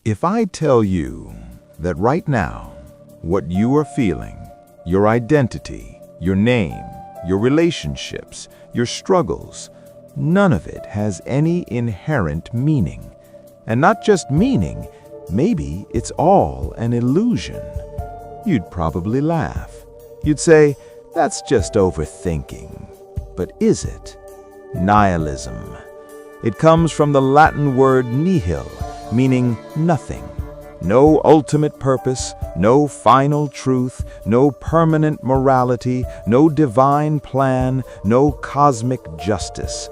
If I tell you that right now, what you are feeling, your identity, your name, your relationships, your struggles, none of it has any inherent meaning. And not just meaning, maybe it's all an illusion. You'd probably laugh. You'd say, that's just overthinking. But is it? Nihilism. It comes from the Latin word nihil, meaning nothing. No ultimate purpose, no final truth, no permanent morality, no divine plan, no cosmic justice.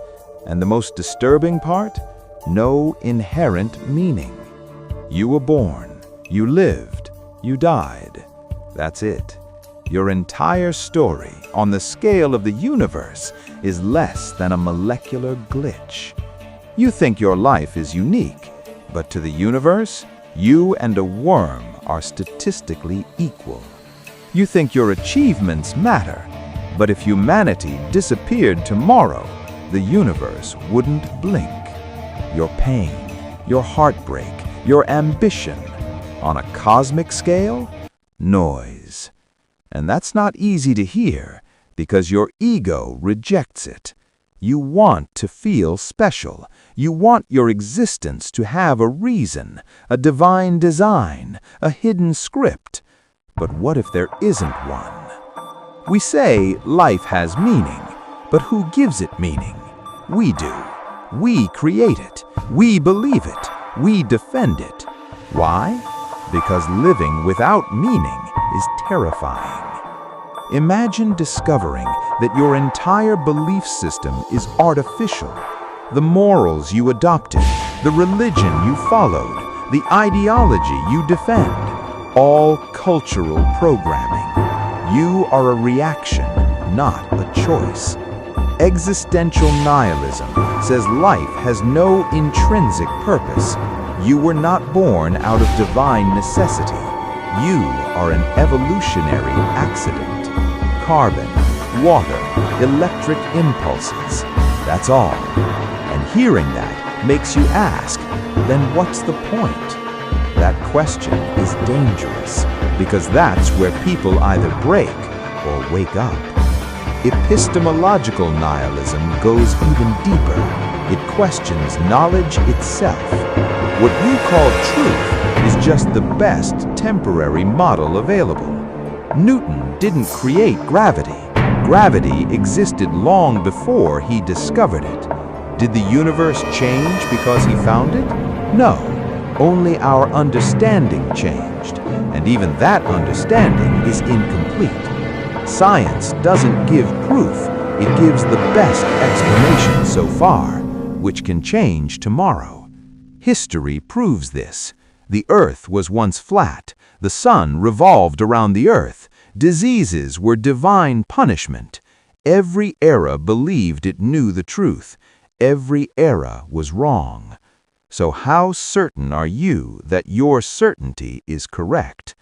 And the most disturbing part? No inherent meaning. You were born, you lived, you died. That's it. Your entire story, on the scale of the universe, is less than a molecular glitch. You think your life is unique, but to the universe, you and a worm are statistically equal. You think your achievements matter, but if humanity disappeared tomorrow, the universe wouldn't blink. Your pain, your heartbreak, your ambition, on a cosmic scale, noise. And that's not easy to hear, because your ego rejects it. You want to feel special. You want your existence to have a reason, a divine design, a hidden script. But what if there isn't one? We say life has meaning, but who gives it meaning? We do. We create it. We believe it. We defend it. Why? Because living without meaning is terrifying. Imagine discovering that your entire belief system is artificial. The morals you adopted, the religion you followed, the ideology you defend, all cultural programming. You are a reaction, not a choice. Existential nihilism says life has no intrinsic purpose. You were not born out of divine necessity. You are an evolutionary accident. Carbon, water, electric impulses. That's all. And hearing that makes you ask, then what's the point? That question is dangerous, because that's where people either break or wake up. Epistemological nihilism goes even deeper. It questions knowledge itself. What you call truth is just the best temporary model available. Newton didn't create gravity. Gravity existed long before he discovered it. Did the universe change because he found it? No, only our understanding changed, and even that understanding is incomplete. Science doesn't give proof, it gives the best explanation so far, which can change tomorrow. History proves this. The earth was once flat, the sun revolved around the earth, diseases were divine punishment. Every era believed it knew the truth. Every era was wrong. So how certain are you that your certainty is correct?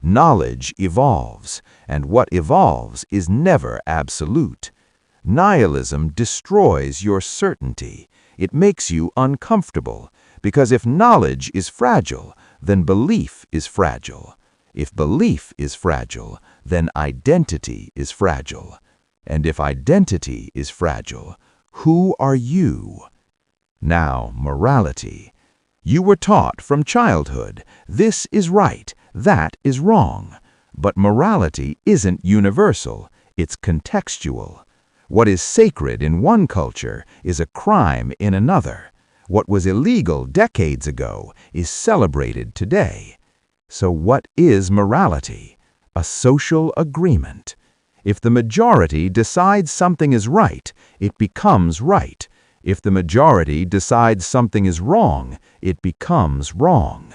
Knowledge evolves, and what evolves is never absolute. Nihilism destroys your certainty. It makes you uncomfortable, because if knowledge is fragile, then belief is fragile. If belief is fragile, then identity is fragile. And if identity is fragile, who are you? Now, morality. You were taught from childhood, this is right, that is wrong. But morality isn't universal, it's contextual. What is sacred in one culture is a crime in another. What was illegal decades ago is celebrated today. So what is morality? A social agreement. If the majority decides something is right, it becomes right. If the majority decides something is wrong, it becomes wrong.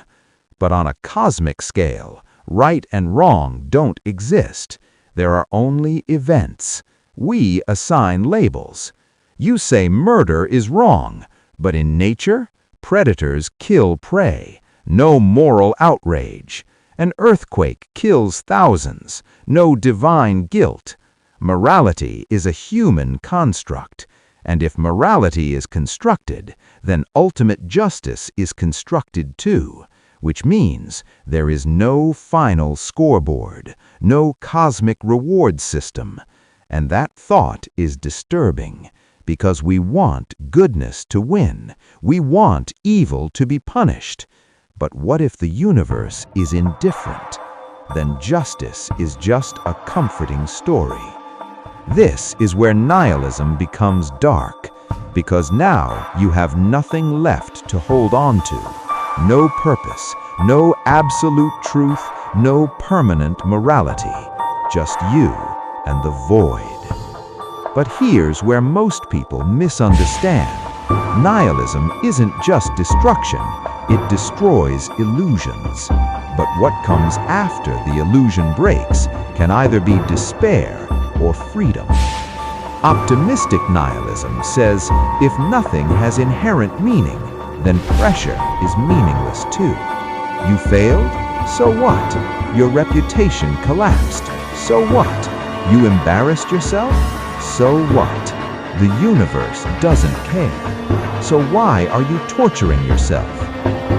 But on a cosmic scale, right and wrong don't exist. There are only events. We assign labels. You say murder is wrong, but in nature, predators kill prey. No moral outrage. An earthquake kills thousands. No divine guilt. Morality is a human construct. And if morality is constructed, then ultimate justice is constructed too. which means there is no final scoreboard, no cosmic reward system. And that thought is disturbing, because we want goodness to win. We want evil to be punished. But what if the universe is indifferent? Then justice is just a comforting story. This is where nihilism becomes dark, because now you have nothing left to hold on to. No purpose, no absolute truth, no permanent morality. Just you and the void. But here's where most people misunderstand. Nihilism isn't just destruction, it destroys illusions. But what comes after the illusion breaks can either be despair or freedom. Optimistic nihilism says if nothing has inherent meaning, then pressure is meaningless too. You failed? So what? Your reputation collapsed? So what? You embarrassed yourself? So what? The universe doesn't care. So why are you torturing yourself?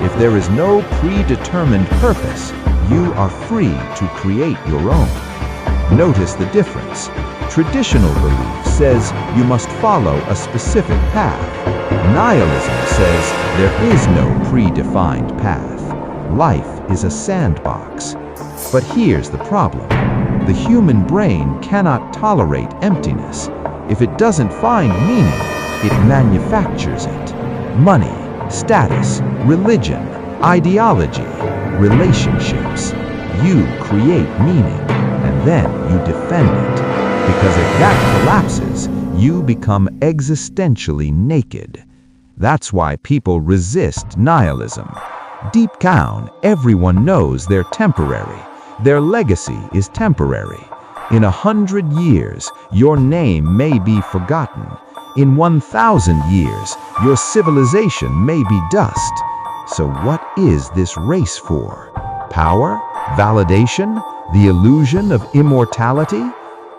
If there is no predetermined purpose, you are free to create your own. Notice the difference. Traditional belief says you must follow a specific path. Nihilism says there is no predefined path. Life is a sandbox. But here's the problem. The human brain cannot tolerate emptiness. If it doesn't find meaning, it manufactures it. Money, status, religion, ideology, relationships. You create meaning, and then you defend it. Because if that collapses, you become existentially naked. That's why people resist nihilism. Deep down, everyone knows they're temporary. Their legacy is temporary. In 100 years, your name may be forgotten. In 1,000 years, your civilization may be dust. So what is this race for? Power? Validation? The illusion of immortality?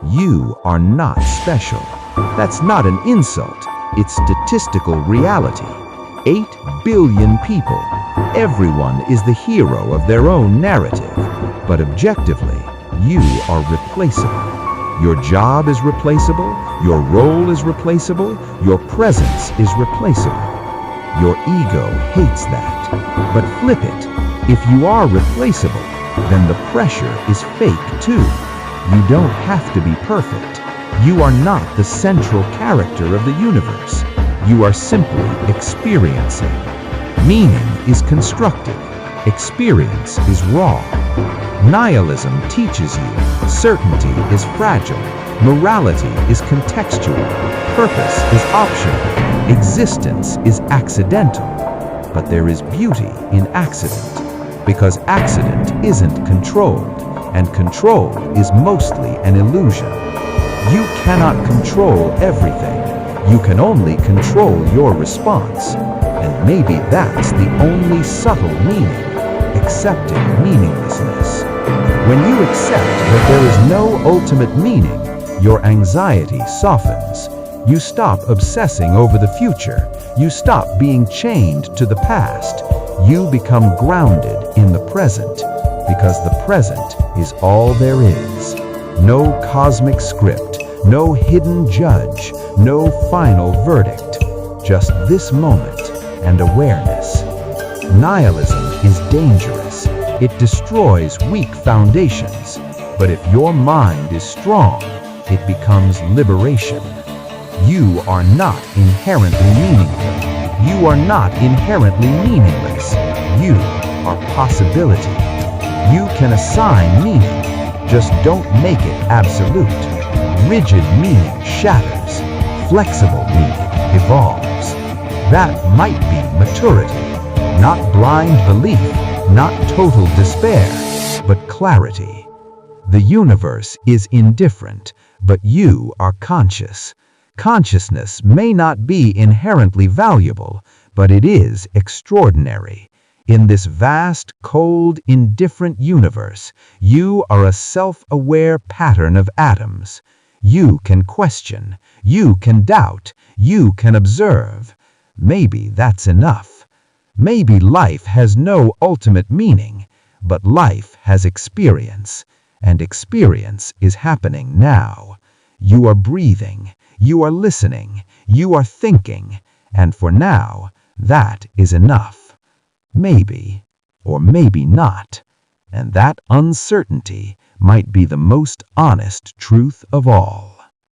You are not special. That's not an insult. It's statistical reality. 8 billion people. Everyone is the hero of their own narrative. But objectively, you are replaceable. Your job is replaceable. Your role is replaceable. Your presence is replaceable. Your ego hates that. But flip it. If you are replaceable, then the pressure is fake too. You don't have to be perfect. You are not the central character of the universe. You are simply experiencing. Meaning is constructed. Experience is raw. Nihilism teaches you certainty is fragile. Morality is contextual. Purpose is optional. Existence is accidental. But there is beauty in accident, because accident isn't controlled. And control is mostly an illusion. You cannot control everything. You can only control your response. And maybe that's the only subtle meaning, accepting meaninglessness. When you accept that there is no ultimate meaning, your anxiety softens. You stop obsessing over the future. You stop being chained to the past. You become grounded in the present, because the present is all there is. No cosmic script, no hidden judge, no final verdict. Just this moment and awareness. Nihilism is dangerous. It destroys weak foundations. But if your mind is strong, it becomes liberation. You are not inherently meaningful. You are not inherently meaningless. You are possibility. You can assign meaning, just don't make it absolute. Rigid meaning shatters. Flexible meaning evolves. That might be maturity, not blind belief, not total despair, but clarity. The universe is indifferent, but you are conscious. Consciousness may not be inherently valuable, but it is extraordinary. In this vast, cold, indifferent universe, you are a self-aware pattern of atoms. You can question, you can doubt, you can observe. Maybe that's enough. Maybe life has no ultimate meaning, but life has experience, and experience is happening now. You are breathing, you are listening, you are thinking, and for now, that is enough. Maybe, or maybe not, and that uncertainty might be the most honest truth of all.